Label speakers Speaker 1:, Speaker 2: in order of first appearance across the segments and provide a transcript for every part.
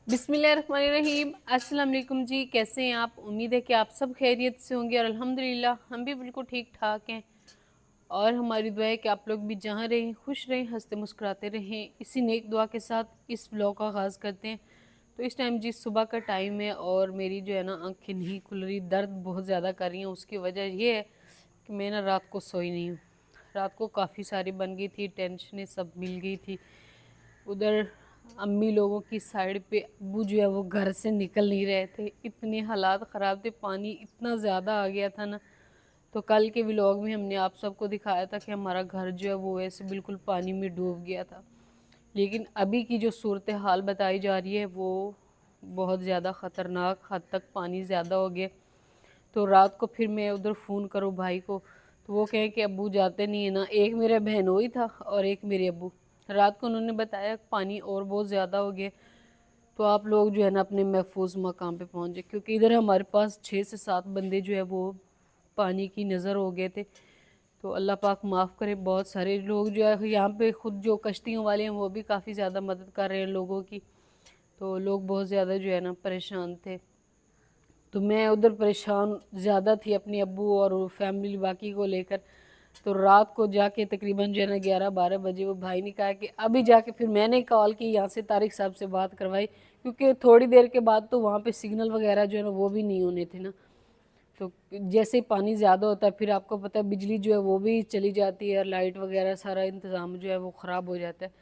Speaker 1: बिस्मिल्लाहिर्रहमानिर्रहीम। अस्सलाम वालेकुम जी, कैसे हैं आप? उम्मीद है कि आप सब खैरियत से होंगे और अल्हम्दुलिल्लाह हम भी बिल्कुल ठीक ठाक हैं। और हमारी दुआ है कि आप लोग भी जहाँ रहें खुश रहें, हंसते मुस्कुराते रहें। इसी नेक दुआ के साथ इस ब्लॉग का आगाज़ करते हैं। तो इस टाइम जी सुबह का टाइम है और मेरी जो है ना आंखें नहीं खुल रही, दर्द बहुत ज़्यादा कर रही हैं। उसकी वजह ये है कि मैं ना रात को सोई नहीं हूँ। रात को काफ़ी सारी बन गई थी, टेंशनें सब मिल गई थी। उधर अम्मी लोगों की साइड पे अब्बू जो है वो घर से निकल नहीं रहे थे, इतने हालात ख़राब थे, पानी इतना ज़्यादा आ गया था ना। तो कल के व्लॉग में हमने आप सबको दिखाया था कि हमारा घर जो है वो ऐसे बिल्कुल पानी में डूब गया था। लेकिन अभी की जो सूरत हाल बताई जा रही है वो बहुत ज़्यादा ख़तरनाक हद तक पानी ज़्यादा हो गया। तो रात को फिर मैं उधर फ़ोन करूँ भाई को तो वो कहें कि अब्बू जाते नहीं है ना। एक मेरा बहनोई था और एक मेरे अब्बू। रात को उन्होंने बताया पानी और बहुत ज़्यादा हो गया, तो आप लोग जो है ना अपने महफूज मकाम पे पहुँच जाए, क्योंकि इधर हमारे पास 6 से 7 बंदे जो है वो पानी की नज़र हो गए थे। तो अल्लाह पाक माफ़ करे। बहुत सारे लोग जो है यहाँ पे खुद जो कश्तियों वाले हैं वो भी काफ़ी ज़्यादा मदद कर रहे हैं लोगों की। तो लोग बहुत ज़्यादा जो है ना परेशान थे। तो मैं उधर परेशान ज़्यादा थी अपनी अब्बू और फैमिली बाकी को लेकर। तो रात को जाके तकरीबन जो है ना 11-12 बजे वो भाई ने कहा कि अभी जाके फिर मैंने कॉल की, यहाँ से तारिक साहब से बात करवाई, क्योंकि थोड़ी देर के बाद तो वहाँ पे सिग्नल वगैरह जो है ना वो भी नहीं होने थे ना। तो जैसे ही पानी ज़्यादा होता है फिर आपको पता है बिजली जो है वो भी चली जाती है, लाइट वगैरह सारा इंतज़ाम जो है वो ख़राब हो जाता है।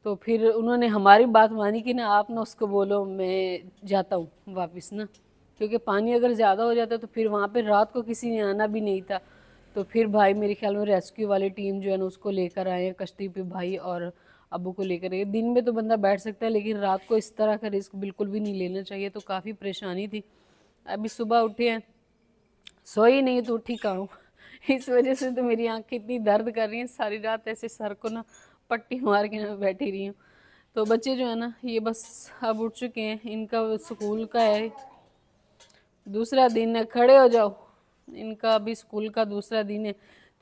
Speaker 1: तो फिर उन्होंने हमारी बात मानी कि ना आप ना उसको बोलो मैं जाता हूँ वापस ना, क्योंकि पानी अगर ज़्यादा हो जाता है तो फिर वहाँ पे रात को किसी ने आना भी नहीं था। तो फिर भाई मेरे ख्याल में रेस्क्यू वाली टीम जो है ना उसको लेकर आए हैं कश्ती पे, भाई और अबू को लेकर आए। दिन में तो बंदा बैठ सकता है लेकिन रात को इस तरह का रिस्क बिल्कुल भी नहीं लेना चाहिए। तो काफ़ी परेशानी थी। अभी सुबह उठे हैं, सोई नहीं तो उठी कहाँ हूँ। इस वजह से तो मेरी आंखें इतनी दर्द कर रही हैं, सारी रात ऐसे सर को ना पट्टी मार के ना बैठी रही हूँ। तो बच्चे जो है ना ये बस अब उठ चुके हैं, इनका स्कूल का है दूसरा दिन है, खड़े हो जाओ। इनका अभी स्कूल का दूसरा दिन है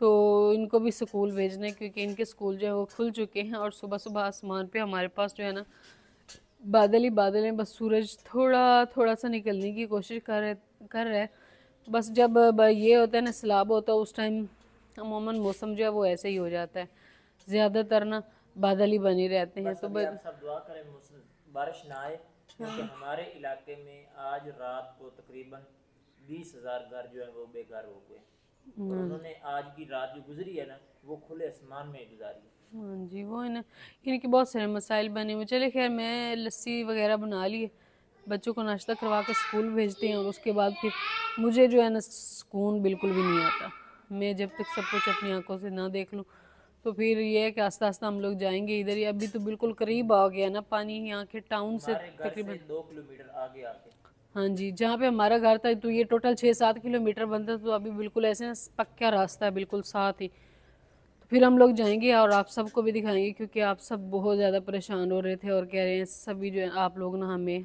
Speaker 1: तो इनको भी स्कूल भेजना है, क्योंकि इनके स्कूल जो है वो खुल चुके हैं। और सुबह सुबह आसमान पे हमारे पास जो है ना बादल ही बादल हैं, बस सूरज थोड़ा थोड़ा सा निकलने की कोशिश कर रहा है। बस जब ये होता है ना सैलाब होता है उस टाइम अमूमन मौसम जो है वो ऐसे ही हो जाता है, ज़्यादातर ना बादल ही बने रहते हैं।
Speaker 2: बस
Speaker 1: तो
Speaker 2: अभी आप सब दुआ करें बारिश ना आए, क्योंकि हमारे इलाके में आज रात को तकरीबन 20,000 घर जो है वो बेघर हो गए। और उन्होंने आज की रात जो गुजरी है ना वो खुले आसमान में गुजारी है।
Speaker 1: हाँ जी, वो है ना, इनके बहुत सारे मसाइल बने हुए। चले खैर मैं लस्सी वगैरह बना ली है, बच्चों को नाश्ता करवा के स्कूल भेजते हैं और उसके बाद फिर मुझे जो है ना सुकून बिल्कुल भी नहीं आता। मैं जब तक सब कुछ अपनी आंखों से ना देख लूँ तो फिर ये है कि आस्ता आस्ता हम लोग जाएंगे इधर ही। अभी तो बिल्कुल करीब आ गया ना पानी यहाँ के टाउन से
Speaker 2: हमारे घर से
Speaker 1: तकरीबन।
Speaker 2: 2 किलोमीटर आगे आके
Speaker 1: हाँ जी, जहाँ पे हमारा घर था तो ये टोटल 6-7 किलोमीटर बनता, तो अभी बिल्कुल ऐसे ना पक्का रास्ता है बिल्कुल साथ ही। तो फिर हम लोग जाएंगे और आप सबको भी दिखाएंगे, क्योंकि आप सब बहुत ज़्यादा परेशान हो रहे थे और कह रहे हैं सभी जो है आप लोग ना हमें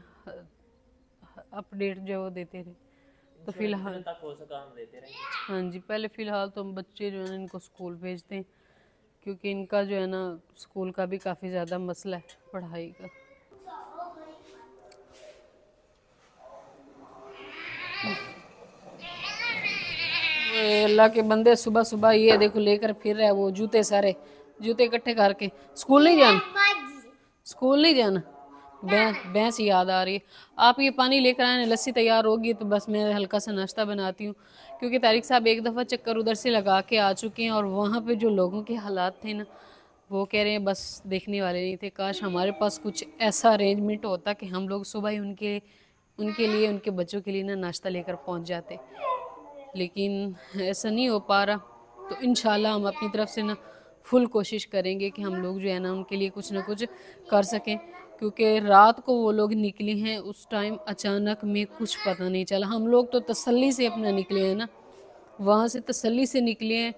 Speaker 1: अपडेट जो है वो देते रहे। तो
Speaker 2: इंशाल्लाह जितने
Speaker 1: फिलहाल
Speaker 2: तक हो सका हम देते रहेंगे।
Speaker 1: हाँ जी, पहले फ़िलहाल तो हम बच्चे जो है ना इनको स्कूल भेजते हैं, क्योंकि इनका जो है ना स्कूल का भी काफ़ी ज़्यादा मसला है पढ़ाई का। अल्लाह के बंदे सुबह सुबह ये देखो लेकर फिर रहा है वो जूते, सारे जूते इकट्ठे करके। स्कूल नहीं जाना, स्कूल नहीं जाना। भैंस याद आ रही है। आप ये पानी लेकर आए, लस्सी तैयार होगी तो बस मैं हल्का सा नाश्ता बनाती हूँ, क्योंकि तारिक साहब एक दफ़ा चक्कर उधर से लगा के आ चुके हैं और वहाँ पे जो लोगों के हालात थे ना वो कह रहे हैं बस देखने वाले नहीं थे। काश हमारे पास कुछ ऐसा अरेंजमेंट होता कि हम लोग सुबह ही उनके उनके लिए उनके बच्चों के लिए ना नाश्ता लेकर पहुँच जाते, लेकिन ऐसा नहीं हो पा रहा। तो इंशाल्लाह हम अपनी तरफ से ना फुल कोशिश करेंगे कि हम लोग जो है ना उनके लिए कुछ ना कुछ कर सकें, क्योंकि रात को वो लोग निकले हैं उस टाइम अचानक में कुछ पता नहीं चला। हम लोग तो तसल्ली से अपना निकले हैं ना, वहाँ से तसल्ली से निकले हैं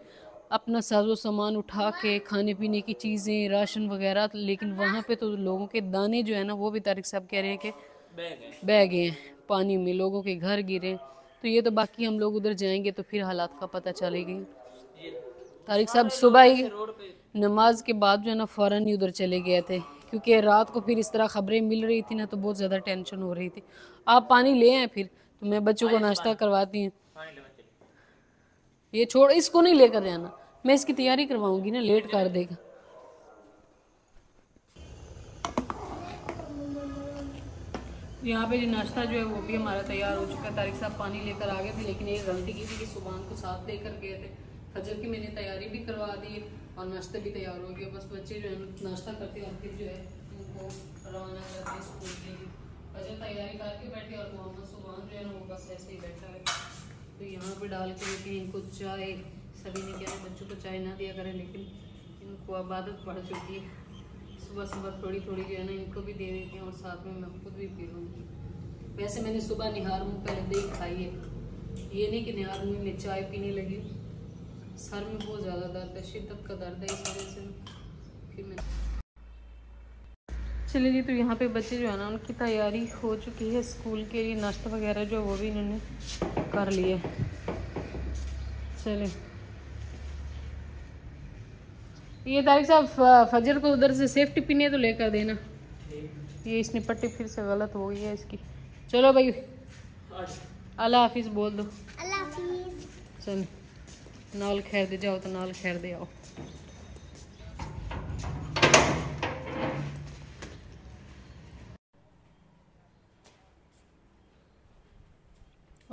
Speaker 1: अपना साजो सामान उठा के, खाने पीने की चीज़ें राशन वगैरह, लेकिन वहाँ पे तो लोगों के दाने जो है ना वो भी तारिक साहब कह रहे हैं कि
Speaker 2: बह गए।
Speaker 1: बह गए हैं पानी में, लोगों के घर गिरे। तो ये तो बाकी हम लोग उधर जाएंगे तो फिर हालात का पता चलेगी।
Speaker 2: ये
Speaker 1: तारिक साहब
Speaker 2: सारे
Speaker 1: सुबह
Speaker 2: लोग
Speaker 1: ही
Speaker 2: ऐसे रोड पे
Speaker 1: नमाज के बाद जो है ना फ़ौरन ही उधर चले गए थे, क्योंकि रात को फिर इस तरह खबरें मिल रही थी ना, तो बहुत ज़्यादा टेंशन हो रही थी। आप पानी ले आए फिर, तो मैं बच्चों को नाश्ता करवाती हूँ। ये छोड़, इसको नहीं लेकर जाना, मैं इसकी तैयारी करवाऊंगी ना, लेट कर देगा। यहाँ पे जो नाश्ता जो है वो भी हमारा तैयार हो चुका है। तारिक साहब पानी लेकर आ गए थे, लेकिन ये गलती की थी कि सुबह को साथ लेकर गए थे। फजर की मैंने तैयारी भी करवा दी है और नाश्ता भी तैयार हो गया। बस बच्चे जो है नाश्ता करते हैं और फिर जो है उनको रवाना करते हैं स्कूल के लिए। फजर तैयारी करके बैठे और मोहम्मद सुबहान जो है ना वो बस ऐसे ही बैठा है। तो यहाँ पर डाल के देते हैं इनको चाय। सभी ने कहा बच्चों को चाय ना दिया करें, लेकिन इनको अब आदत पड़ चुकी है। सुबह सुबह थोड़ी थोड़ी जो है ना इनको भी दे देती हैं और साथ में मैं खुद भी पी लूँगी। वैसे मैंने सुबह निहार मुँह पहले दही खाई है, ये नहीं कि निहार मुँह में चाय पीने लगी। सर में बहुत ज़्यादा दर्द है, शिद्दत का दर्द है, इस वजह से फिर मैं चलिए जी। तो यहाँ पे बच्चे जो है ना उनकी तैयारी हो चुकी है स्कूल के लिए। नाश्ता वगैरह जो वो भी इन्होंने कर लिया। चलिए ये तारिक साहब फजर को उधर से सेफ्टी पिने तो लेकर देना। ये इसने पट्टी फिर से गलत हो गई है इसकी। चलो भाई अल्लाह हाफिज़ बोल दो।
Speaker 3: अल्लाह हाफिज़।
Speaker 1: चल नाल खैर दे जाओ, तो नाल खैर दे आओ।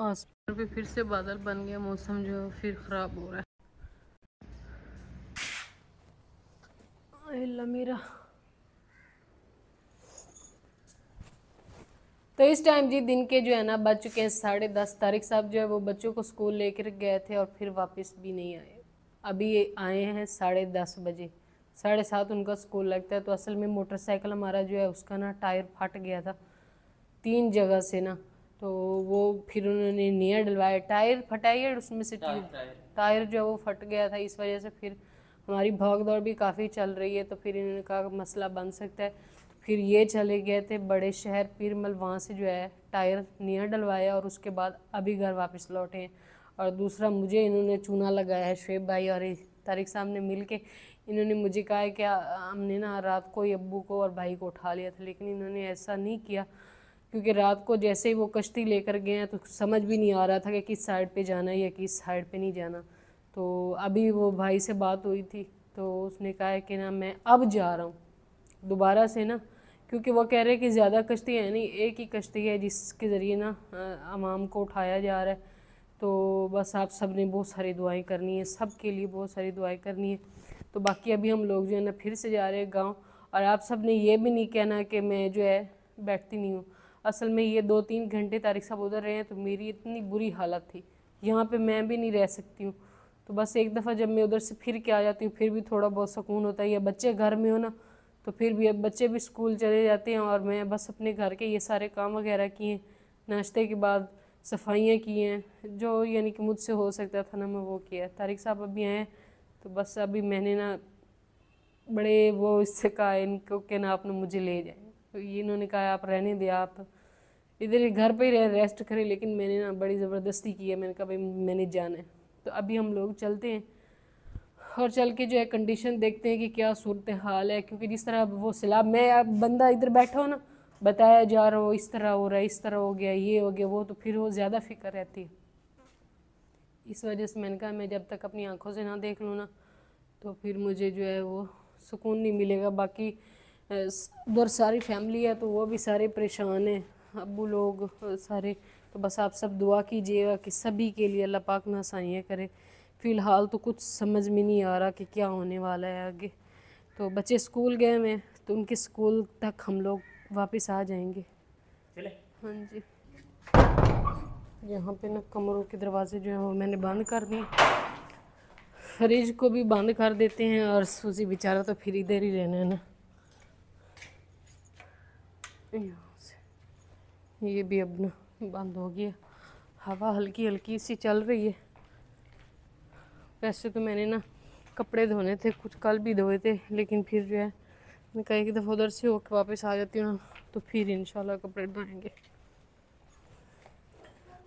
Speaker 1: आसमान पे फिर से बादल बन गया, मौसम जो फिर ख़राब हो रहा है। अल्लाह मेरा। तो इस टाइम जी दिन के जो है ना बज चुके हैं 10:30। तारिक साहब जो है वो बच्चों को स्कूल लेकर गए थे और फिर वापस भी नहीं आए। अभी ये आए हैं 10:30 बजे। 7:30 उनका स्कूल लगता है। तो असल में मोटरसाइकिल हमारा जो है उसका ना टायर फट गया था 3 जगह से ना, तो वो फिर उन्होंने नया डलवाया। टायर फटाई है उसमें से टायर जो है वो फट गया था। इस वजह से फिर हमारी भाग दौड़ भी काफ़ी चल रही है। तो फिर इन्होंने कहा मसला बन सकता है, तो फिर ये चले गए थे बड़े शहर पीरमल, वहाँ से जो है टायर नया डलवाया और उसके बाद अभी घर वापस लौटे हैं। और दूसरा मुझे इन्होंने चूना लगाया है, शुएब भाई और तारिक साहब ने मिल के इन्होंने मुझे कहा है कि हमने ना रात को ही अब्बू को और भाई को उठा लिया था, लेकिन इन्होंने ऐसा नहीं किया, क्योंकि रात को जैसे ही वो कश्ती लेकर गए हैं तो समझ भी नहीं आ रहा था कि किस साइड पे जाना है या किस साइड पे नहीं जाना। तो अभी वो भाई से बात हुई थी तो उसने कहा है कि ना मैं अब जा रहा हूँ दोबारा से ना, क्योंकि वो कह रहे हैं कि ज़्यादा कश्ती है नहीं, एक ही कश्ती है जिसके ज़रिए ना अवाम को उठाया जा रहा है। तो बस आप सब ने बहुत सारी दुआएं करनी है, सब के लिए बहुत सारी दुआएं करनी है। तो बाकी अभी हम लोग जो है ना फिर से जा रहे हैं गाँव। और आप सब ने ये भी नहीं कहना कि मैं जो है बैठती नहीं हूँ। असल में ये 2-3 घंटे तारिक साहब उधर रहे हैं तो मेरी इतनी बुरी हालत थी, यहाँ पे मैं भी नहीं रह सकती हूँ। तो बस एक दफ़ा जब मैं उधर से फिर के आ जाती हूँ फिर भी थोड़ा बहुत सुकून होता है। या बच्चे घर में हो ना तो फिर भी अब बच्चे भी स्कूल चले जाते हैं और मैं बस अपने घर के ये सारे काम वगैरह किए, नाश्ते के बाद सफाइयाँ की हैं, जो यानी कि मुझसे हो सकता था ना मैं वो किया। तारिक साहब अभी आए तो बस अभी मैंने ना बड़े वो इससे कहा इनको कि ना आपने मुझे ले जाए। तो ये इन्होंने कहा आप रहने दें, आप इधर ही घर पे ही रेस्ट करें, लेकिन मैंने ना बड़ी ज़बरदस्ती की है। मैंने कहा भाई मैंने जाना है। तो अभी हम लोग चलते हैं और चल के जो है कंडीशन देखते हैं कि क्या सूरत हाल है, क्योंकि जिस तरह वो सैलाब में अब बंदा इधर बैठा हो ना, बताया जा रहा हो इस तरह हो रहा है, इस तरह हो गया, ये हो गया वो, तो फिर वो ज़्यादा फिक्र रहती है। इस वजह से मैंने कहा मैं जब तक अपनी आंखों से ना देख लूँ ना तो फिर मुझे जो है वो सुकून नहीं मिलेगा। बाकी उधर सारी फैमिली है तो वो भी सारे परेशान हैं, अब्बू लोग सारे। तो बस आप सब दुआ कीजिएगा कि सभी के लिए अल्लाह पाक ना आसानियाँ करे। फ़िलहाल तो कुछ समझ में नहीं आ रहा कि क्या होने वाला है आगे। तो बच्चे स्कूल गए हैं तो उनके स्कूल तक हम लोग वापस आ जाएंगे।
Speaker 2: चले?
Speaker 1: हाँ जी। यहाँ पे ना कमरों के दरवाजे जो है वो मैंने बंद कर दिए, फ्रिज को भी बंद कर देते हैं और सूजी बेचारा तो फिर इधर ही रहना है ना। यहाँ से ये भी अब ना बंद हो गया, हवा हल्की हल्की सी चल रही है। वैसे तो मैंने ना कपड़े धोने थे, कुछ कल भी धोए थे, लेकिन फिर जो है मैं कहीं एक दफ़ा उधर से होकर वापस आ जाती हूँ ना तो फिर इंशाल्लाह कपड़े धोएंगे।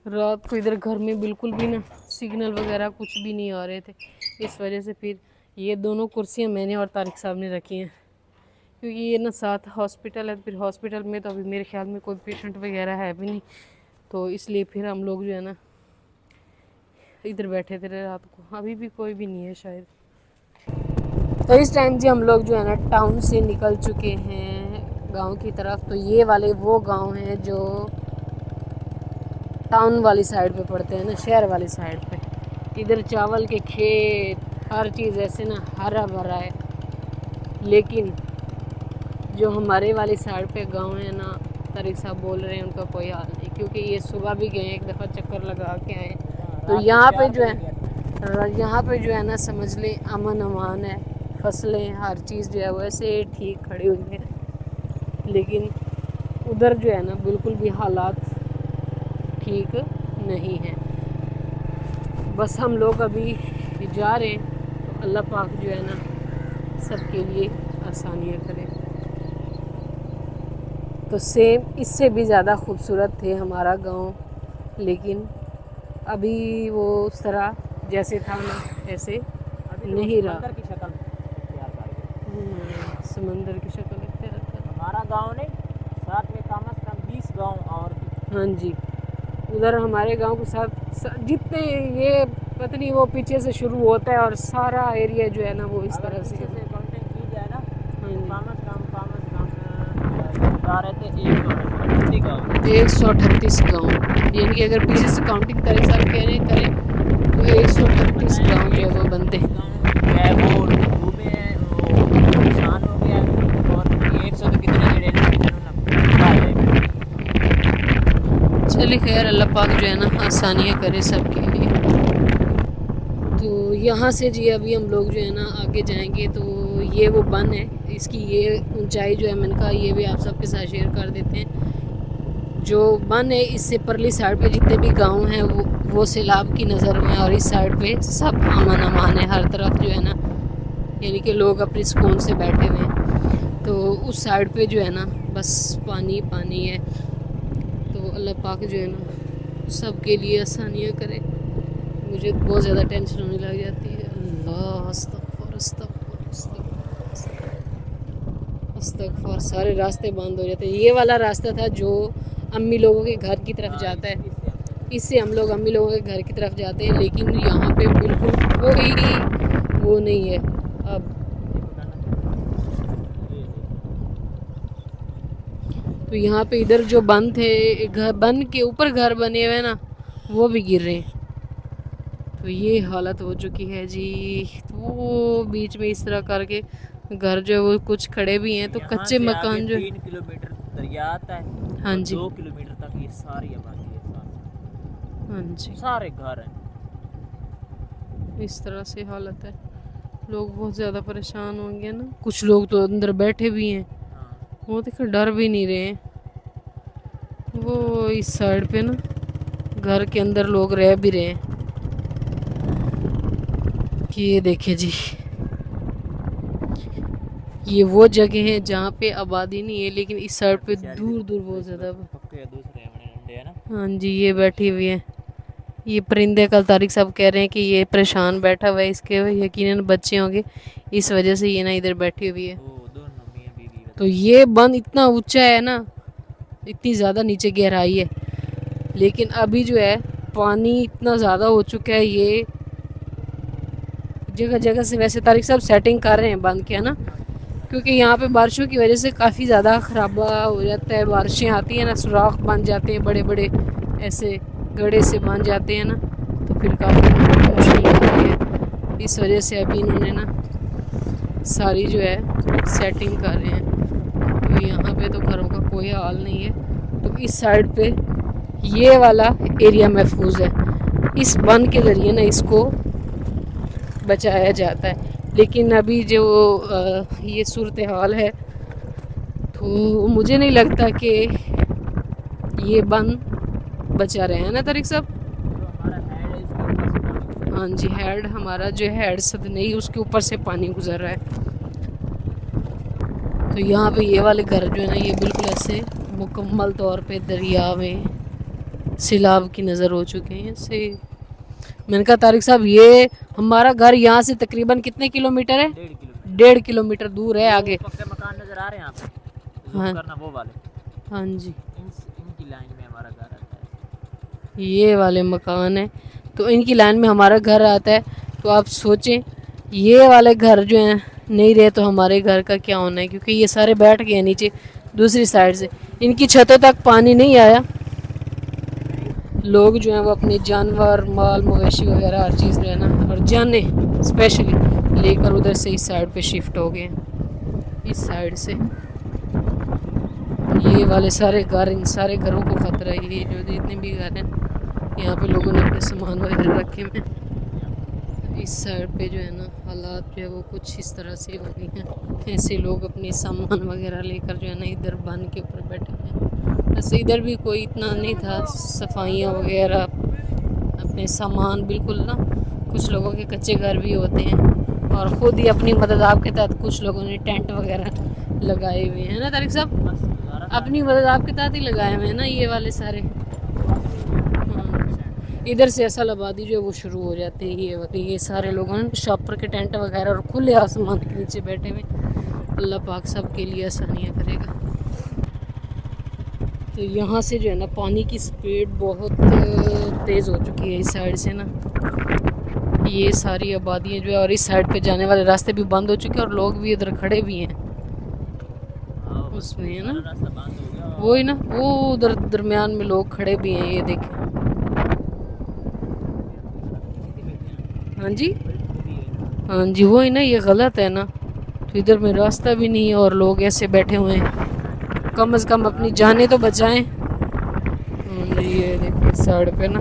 Speaker 1: रात को इधर घर में बिल्कुल भी ना सिग्नल वगैरह कुछ भी नहीं आ रहे थे, इस वजह से फिर ये दोनों कुर्सियाँ मैंने और तारिक साहब ने रखी हैं। क्योंकि ये ना साथ हॉस्पिटल है, फिर हॉस्पिटल में तो अभी मेरे ख्याल में कोई पेशेंट वगैरह है भी नहीं, तो इसलिए फिर हम लोग जो है ना इधर बैठे थे रात को। अभी भी कोई भी नहीं है शायद। तो इस टाइम जी हम लोग जो है ना टाउन से निकल चुके हैं गांव की तरफ। तो ये वाले वो गांव हैं जो टाउन वाली साइड पे पड़ते हैं ना, शहर वाली साइड पे। इधर चावल के खेत, हर चीज़ ऐसे ना हरा भरा है। लेकिन जो हमारे वाली साइड पे गांव है ना, तारिक साहब बोल रहे हैं उनका कोई हाल नहीं, क्योंकि ये सुबह भी गए एक दफ़ा चक्कर लगा के आए। तो यहाँ पे जो है ना समझ लें अमन अमान है, फसलें हर चीज़ जो है वैसे ठीक खड़ी हुई है। लेकिन उधर जो है ना बिल्कुल भी हालात ठीक नहीं है। बस हम लोग अभी जा रहे हैं, तो अल्लाह पाक जो है ना सबके लिए आसानियाँ करे। तो सेम इससे भी ज़्यादा खूबसूरत थे हमारा गांव, लेकिन अभी वो उस तरह जैसे था ना ऐसे नहीं रहा।
Speaker 2: समंदर की शक्ल
Speaker 1: समंदर की शक्ल इख्तियार कर।
Speaker 2: हमारा गांव नहीं, साथ में कम से कम 20 गांव और भी।
Speaker 1: हाँ जी, उधर हमारे गांव के साथ जितने ये पता नहीं वो पीछे से शुरू होता है और सारा एरिया जो है ना वो इस तरह से
Speaker 2: काउंटिंग की जाए ना,
Speaker 1: हाँ
Speaker 2: जी,
Speaker 1: 138 गाँव, यानी कि अगर पीछे से काउंटिंग करें सब करें तो 138 गाँव जो है वो बनते हैं। चलिए खैर, अल्लाह पाक जो है ना आसानियाँ करे सबके लिए। तो यहाँ से जी अभी हम लोग जो है ना आगे जाएंगे। तो ये वो बन है, इसकी ये ऊंचाई जो है मैंने कहा ये भी आप सबके साथ शेयर कर देते हैं। जो बन है इससे परली साइड पे जितने भी गांव हैं वो सैलाब की नज़र में, और इस साइड पे सब अमन अमान है हर तरफ जो है ना, यानी कि लोग अपने सुकून से बैठे हुए हैं। तो उस साइड पे जो है ना बस पानी पानी है। तो अल्लाह पाक जो है ना सबके लिए आसानियाँ करे। मुझे बहुत ज़्यादा टेंशन होने लग जाती है। अल्लाह अस्तगफुर अस्तगफुर अस्तगफुर। सारे रास्ते बंद हो जाते हैं। ये वाला रास्ता था जो अम्मी लोगों के घर की तरफ जाता है, इससे हम लोग अम्मी लोगों के घर की तरफ जाते हैं। लेकिन यहाँ पे बिल्कुल कोई वो नहीं है अब। तो यहाँ पे इधर जो बंद थे घर, बंद के ऊपर घर बने हुए ना वो भी गिर रहे हैं। तो ये हालत हो चुकी है जी। तो वो बीच में इस तरह करके घर जो है वो कुछ खड़े भी हैं। तो कच्चे मकान जो
Speaker 2: 3 किलोमीटर दरिया आता है,
Speaker 1: हाँ जी,
Speaker 2: 2 किलोमीटर तक ये सारी आबादी है,
Speaker 1: हाँ जी,
Speaker 2: सारे घर हैं।
Speaker 1: इस तरह से हालत है। लोग बहुत ज़्यादा परेशान होंगे ना। कुछ लोग तो अंदर बैठे भी हैं, वो देखो डर भी नहीं रहे हैं। वो इस साइड पे ना घर के अंदर लोग रह भी रहे हैं। कि ये देखे जी, ये वो जगह है जहाँ पे आबादी नहीं है, लेकिन इस साइड पे दूर दूर बहुत ज़्यादा। हाँ जी, ये बैठी हुई है। ये परिंदे कल तारिक साहब कह रहे हैं कि ये परेशान बैठा हुआ है, इसके यकीनन बच्चे होंगे, इस वजह से ये ना इधर बैठी हुई है। तो ये बंद इतना ऊंचा है ना, इतनी ज़्यादा नीचे गहराई है, लेकिन अभी जो है पानी इतना ज़्यादा हो चुका है। ये जगह जगह से वैसे तारिक साहब सेटिंग कर रहे हैं बंद के, है ना, क्योंकि यहाँ पे बारिशों की वजह से काफ़ी ज़्यादा खराबा हो जाता है। बारिशें आती हैं ना, सुराख बन जाते हैं, बड़े बड़े ऐसे गड्ढे से बन जाते हैं ना, तो फिर काफ़ी मुश्किल होती है। इस वजह से अभी इन्होंने ना सारी जो है सेटिंग कर रहे हैं। तो यहाँ पे तो घरों का कोई हाल नहीं है। तो इस साइड पे ये वाला एरिया महफूज है, इस बंद के ज़रिए ना इसको बचाया जाता है। लेकिन अभी जो ये सूरत हाल है, तो मुझे नहीं लगता कि ये बंद बचा रहे हैं ना तारिक साहब। हाँ जी, हेड हमारा जो हेड सद नहीं, उसके ऊपर से पानी गुजर रहा है। तो यहाँ पे ये वाले घर जो है ना, ये बिल्कुल ऐसे मुकम्मल तौर पे दरिया में सैलाब की नज़र हो चुके हैं। इससे मैंने कहा तारिक साहब, ये हमारा घर यहाँ से तकरीबन कितने किलोमीटर है? 1.5 किलोमीटर दूर है आगे।
Speaker 2: पक्के मकान नजर आ रहे हैं आप,
Speaker 1: हाँ
Speaker 2: करना वो वाले,
Speaker 1: हाँ जी,
Speaker 2: इनकी लाइन में हमारा घर आता है।
Speaker 1: ये वाले मकान है तो इनकी लाइन में हमारा घर आता है। तो आप सोचें ये वाले घर जो हैं नहीं रहे तो हमारे घर का क्या होना है, क्योंकि ये सारे बैठ गए हैं नीचे दूसरी साइड से, इनकी छतों तक पानी नहीं आया। लोग जो हैं वो अपने जानवर माल मवेशी वगैरह हर चीज़ जो है ना, और जाने स्पेशली लेकर उधर से इस साइड पे शिफ्ट हो गए हैं, इस साइड से। ये वाले सारे घर, इन सारे घरों को ख़तरा है। ये जो जितने भी घर हैं यहाँ पे लोगों ने अपने सामान वगैरह रखे हैं। इस साइड पे जो है ना हालात जो है वो कुछ इस तरह से हो गई हैं। ऐसे लोग अपने सामान वगैरह लेकर जो है ना इधर बन के ऊपर बैठे हैं। वैसे इधर भी कोई इतना नहीं था, सफाइयाँ वगैरह अपने सामान बिल्कुल ना, कुछ लोगों के कच्चे घर भी होते हैं और ख़ुद ही अपनी मदद आपके तहत कुछ लोगों ने टेंट वगैरह लगाए हुए हैं ना तारिक साहब, अपनी मदद आपके तहत ही लगाए हुए हैं ना ये वाले सारे। इधर से असल आबादी जो है वो शुरू हो जाती है। ये सारे लोगों ने शॉपर के टेंट वगैरह और खुले आसमान के नीचे बैठे हुए। अल्लाह पाक सब के लिए आसानियाँ करेगा। तो यहाँ से जो है ना पानी की स्पीड बहुत तेज़ हो चुकी है इस साइड से ना, ये सारी आबादियाँ जो है, और इस साइड पे जाने वाले रास्ते भी बंद हो चुके हैं और लोग भी उधर खड़े भी हैं उसमें, है ना वो ही ना, वो उधर दरमियान में लोग खड़े भी हैं, ये देखें। हाँ जी, हाँ जी वो ही ना, ये गलत है ना। तो इधर में रास्ता भी नहीं है और लोग ऐसे बैठे हुए हैं, कम से कम अपनी जानें तो बचाएं। ये देखिए साइड पे ना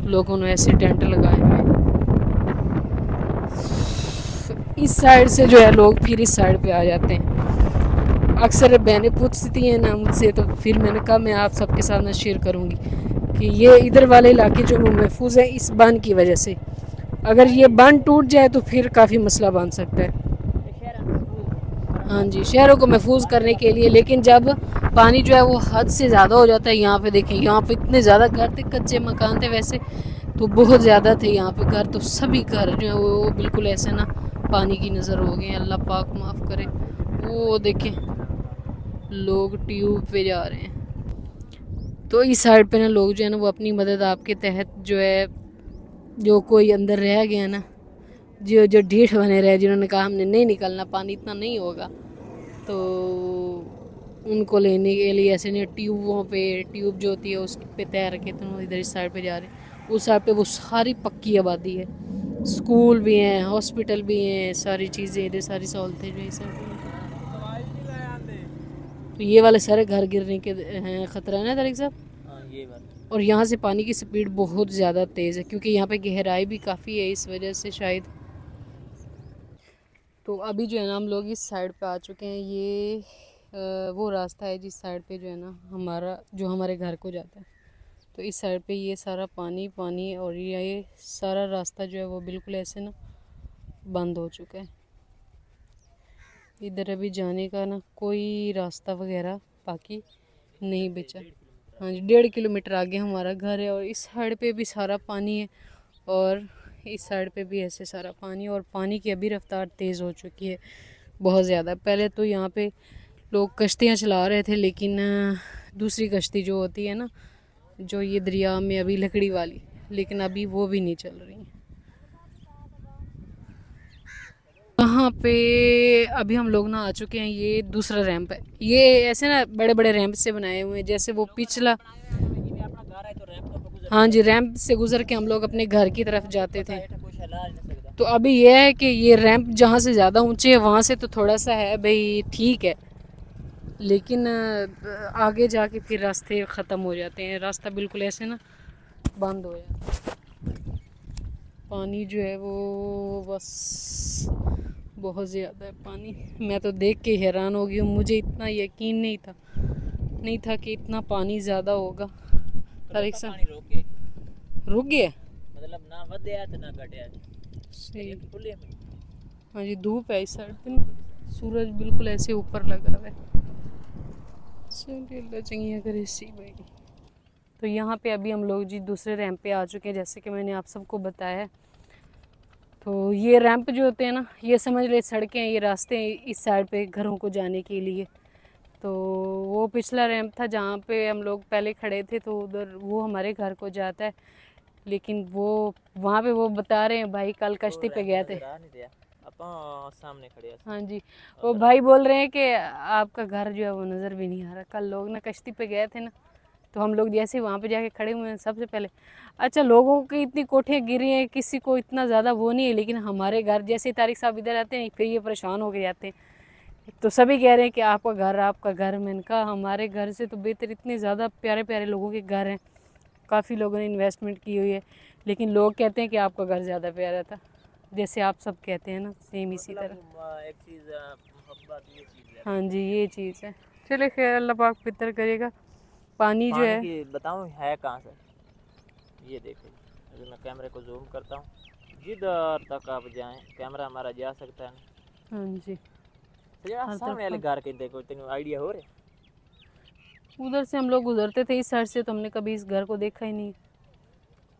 Speaker 1: लोगों ने ऐसे टेंट लगाए हुए हैं। इस साइड से जो है लोग फिर इस साइड पे आ जाते हैं। अक्सर बहनें पूछती हैं ना मुझसे, तो फिर मैंने कहा मैं आप सबके साथ ना शेयर करूँगी कि ये इधर वाले इलाके जो महफूज है इस बांध की वजह से। अगर ये बांध टूट जाए तो फिर काफ़ी मसला बन सकता है। हाँ जी, शहरों को महफूज करने के लिए, लेकिन जब पानी जो है वो हद से ज़्यादा हो जाता है, यहाँ पे देखें, यहाँ पे इतने ज़्यादा घर थे, कच्चे मकान थे वैसे तो बहुत ज़्यादा थे यहाँ पे घर, तो सभी घर जो है वो बिल्कुल ऐसे ना पानी की नज़र हो गए। अल्लाह पाक माफ़ करे। वो देखें लोग ट्यूब पे जा रहे हैं। तो इस साइड पे ना लोग जो है ना वो अपनी मदद आपके तहत जो है, जो कोई अंदर रह गया ना, जो जो ढीठ बने रहे, जिन्होंने कहा हमने नहीं निकलना, पानी इतना नहीं होगा, तो उनको लेने के लिए ऐसे नहीं ट्यूबों पे, ट्यूब जो होती है उस पे तैर के तो इधर इस साइड पे जा रहे हैं। उस साइड पे वो सारी पक्की आबादी है, स्कूल भी हैं, हॉस्पिटल भी हैं, सारी चीज़ें इधर, सारी सहूलतें जो इस साइड। तो ये वाले सारे घर गिरने के हैं ख़तरा है ना तारिक साहब।
Speaker 2: ये बात।
Speaker 1: और यहाँ से पानी की स्पीड बहुत ज़्यादा तेज़ है क्योंकि यहाँ पे गहराई भी काफ़ी है, इस वजह से शायद। तो अभी जो है ना हम लोग इस साइड पे आ चुके हैं। ये वो रास्ता है जिस साइड पे जो है ना हमारा, जो हमारे घर को जाता है। तो इस साइड पे ये सारा पानी पानी, और ये सारा रास्ता जो है वो बिल्कुल ऐसे ना बंद हो चुका है। इधर अभी जाने का ना कोई रास्ता वगैरह बाकी नहीं बचा। हाँ जी, 1.5 किलोमीटर आगे हमारा घर है और इस साइड पे भी सारा पानी है और इस साइड पे भी ऐसे सारा पानी, और पानी की अभी रफ्तार तेज़ हो चुकी है बहुत ज़्यादा। पहले तो यहाँ पे लोग कश्तियाँ चला रहे थे, लेकिन दूसरी कश्ती जो होती है ना, जो ये दरिया में अभी लकड़ी वाली, लेकिन अभी वो भी नहीं चल रही। यहाँ पे अभी हम लोग ना आ चुके हैं। ये दूसरा रैंप है, ये ऐसे ना बड़े बड़े रैंप से बनाए हुए हैं, जैसे वो पिछला। हाँ जी, रैंप से गुजर के हम लोग अपने घर की तरफ जाते थे। तो अभी ये है कि ये रैंप जहाँ से ज़्यादा ऊंचे है वहाँ से तो थोड़ा सा है भाई, ठीक है, लेकिन आगे जाके फिर रास्ते ख़त्म हो जाते हैं, रास्ता बिल्कुल ऐसे ना बंद हो जाता है। पानी जो है वो बस बहुत ज़्यादा है पानी। मैं तो देख के हैरान हो गई हूँ, मुझे इतना यकीन नहीं था कि इतना पानी ज़्यादा होगा। तारिक साहब रुक गया,
Speaker 2: मतलब ना वधया तो ना घटया।
Speaker 1: सही। हाँ जी, धूप है इस साइड पे, सूरज बिल्कुल ऐसे ऊपर लगा हुआ है। चंगी अगर इसी भाई। तो यहाँ पे अभी हम लोग जी दूसरे रैंप पे आ चुके हैं, जैसे कि मैंने आप सबको बताया। तो ये रैंप जो होते हैं ना, ये समझ ले सड़कें, ये रास्ते हैं इस साइड पे घरों को जाने के लिए। तो वो पिछला रैंप था जहाँ पे हम लोग पहले खड़े थे, तो उधर वो हमारे घर को जाता है। लेकिन वो वहाँ पे वो बता रहे हैं भाई कल कश्ती पे गए थे।
Speaker 2: सामने खड़े हैं।
Speaker 1: हाँ जी, वो भाई बोल रहे हैं कि आपका घर जो है वो नज़र भी नहीं आ रहा। कल लोग ना कश्ती पे गए थे ना, तो हम लोग जैसे वहाँ पे जाके खड़े हुए हैं सबसे पहले, अच्छा लोगों की इतनी कोठियाँ गिरी हैं, किसी को इतना ज़्यादा वो नहीं है, लेकिन हमारे घर जैसे तारिक साहब इधर आते हैं फिर ये परेशान हो के जाते हैं। तो सभी कह रहे हैं कि आपका घर। मैंने कहा हमारे घर से तो बेहतर इतने ज़्यादा प्यारे प्यारे लोगों के घर हैं, काफ़ी लोगों ने इन्वेस्टमेंट की हुई है, लेकिन लोग कहते हैं कि आपका घर ज़्यादा प्यारा था, जैसे आप सब कहते हैं ना, सेम इसी तरह।
Speaker 2: एक चीज़ मोहब्बत, ये चीज़ है।
Speaker 1: हाँ जी, ये चीज़ है। चले खैर, अल्लाह पाक बेहतर करेगा। पानी जो है
Speaker 2: बताऊँ है कहाँ से, ये देखो, अगर मैं कैमरे को जूम करता हूँ, जिधर तक आप जाएं कैमरा हमारा जा सकता है ना।
Speaker 1: हाँ जी,
Speaker 2: सामने वाले घर के देखो, तेन आइडिया हो रहे।
Speaker 1: उधर से हम लोग गुजरते थे इस साइड से, तो हमने कभी इस घर को देखा ही नहीं।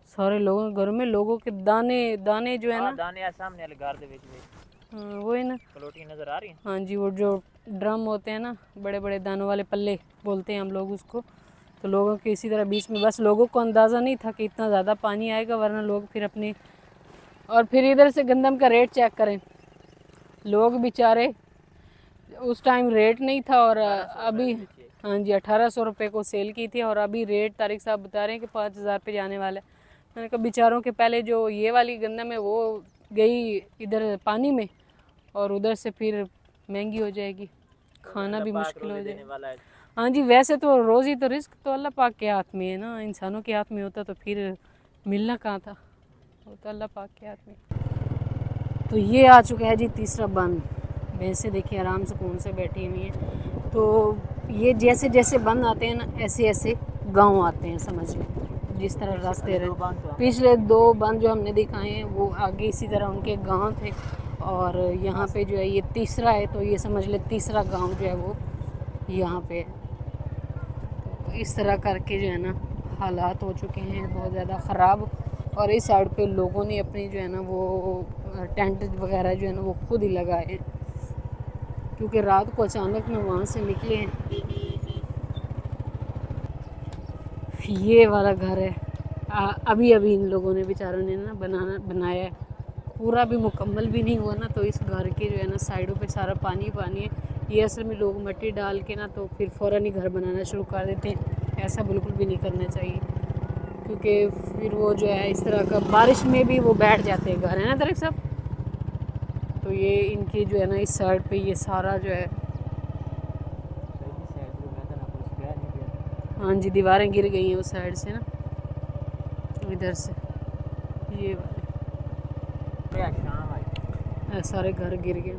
Speaker 1: सारे लोगों के घरों में लोगों के दाने दाने जो है ना,
Speaker 2: दाने सामने वाले घर दे
Speaker 1: वो है ना,
Speaker 2: कलोटी नजर आ रही है।
Speaker 1: हाँ जी, वो जो ड्रम होते हैं ना, बड़े बड़े दानों वाले पल्ले बोलते हैं हम लोग उसको। तो लोगों के इसी तरह बीच में, बस लोगों को अंदाज़ा नहीं था कि इतना ज़्यादा पानी आएगा, वरना लोग फिर अपने, और फिर इधर से गंदम का रेट चेक करें, लोग बेचारे, उस टाइम रेट नहीं था और अभी, हाँ जी, 1800 रुपये को सेल की थी, और अभी रेट तारिक साहब बता रहे हैं कि 5000 पे जाने वाला है। मैंने कहा बेचारों के पहले जो ये वाली गंदम है वो गई इधर पानी में, और उधर से फिर महंगी हो जाएगी, खाना भी मुश्किल हो जाएगा। हाँ जी, वैसे तो रोज़ी तो रिस्क तो अल्लाह पाक के हाथ में है ना, इंसानों के हाथ में होता तो फिर मिलना कहाँ था, वो तो अल्लाह पाक के हाथ में। तो ये आ चुका है जी तीसरा बंद। भैंसे देखिए आराम से कौन से बैठी हुई हैं। तो ये जैसे जैसे बंद आते हैं ना, ऐसे ऐसे गांव आते हैं, समझ लें, जिस तरह रास्ते रहे। पिछले 2 बंद जो हमने दिखाए हैं वो आगे इसी तरह उनके गांव थे, और यहाँ पे जो है ये तीसरा है, तो ये समझ ले तीसरा गांव जो है वो यहाँ पे है। तो इस तरह करके जो है ना हालात हो चुके हैं बहुत ज़्यादा ख़राब, और इस साइड पे लोगों ने अपनी जो है ना वो टेंट वगैरह जो है ना वो खुद ही लगाए हैं, क्योंकि रात को अचानक में वहाँ से निकले हैं। ये वाला घर है, अभी अभी इन लोगों ने बेचारों ने ना बनाया है, पूरा भी मुकम्मल भी नहीं हुआ ना। तो इस घर के जो है ना साइडों पे सारा पानी पानी है। ये असल में लोग मिट्टी डाल के ना तो फिर फ़ौरन ही घर बनाना शुरू कर देते हैं, ऐसा बिल्कुल भी नहीं करना चाहिए, क्योंकि फिर वो जो है इस तरह का बारिश में भी वो बैठ जाते हैं घर, है ना तारिक साहब। तो ये इनकी जो है ना इस साइड पे ये सारा जो है, हाँ जी, दीवारें गिर गई हैं उस साइड से ना, इधर से ये वाले सारे घर गिर गए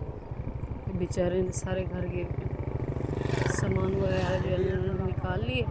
Speaker 1: बेचारे, सारे घर गिर गए, सामान वगैरह जो है निकाल लिए।